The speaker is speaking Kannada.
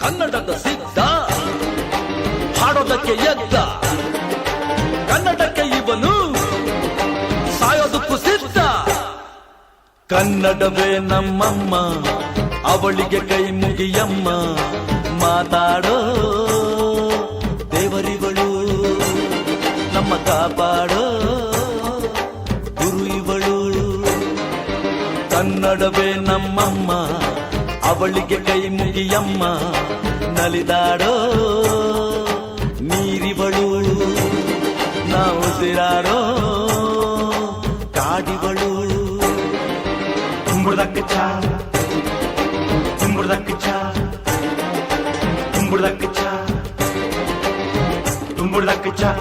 ಕನ್ನಡದ ಸಿದ್ಧ ಹಾಡೋದಕ್ಕೆ ಎದ್ದ ಕನ್ನಡಕ್ಕೆ ಇವನು ಸಾಯೋದಕ್ಕೂ ಸಿದ್ಧ ಕನ್ನಡವೇ ನಮ್ಮಮ್ಮ ಅವಳಿಗೆ ಕೈ ಮುಗಿಯಮ್ಮ ಮಾತಾಡೋ ದೇವರಿಗಳು ನಮ್ಮ ಕಾಪಾಡೋ ಗುರು ಇವಳು ಕನ್ನಡವೇ ನಮ್ಮಮ್ಮ ಅವಳಿಗೆ ಕೈ ಮುಗಿಯಮ್ಮ ನಲಿದಾಡೋ ನೀರಿವಳು ನಾವು ಸಿರಾಡೋ ಕಾಡಿವಳು ತುಂಬುದಕ್ಕೆ ಚಾ ತುಂಬುದಕ್ಕೆ ಚಾ ತುಂಬುದಕ್ಕೆ ಚಾ ತುಂಬುದಕ್ಕೆ ಚಾ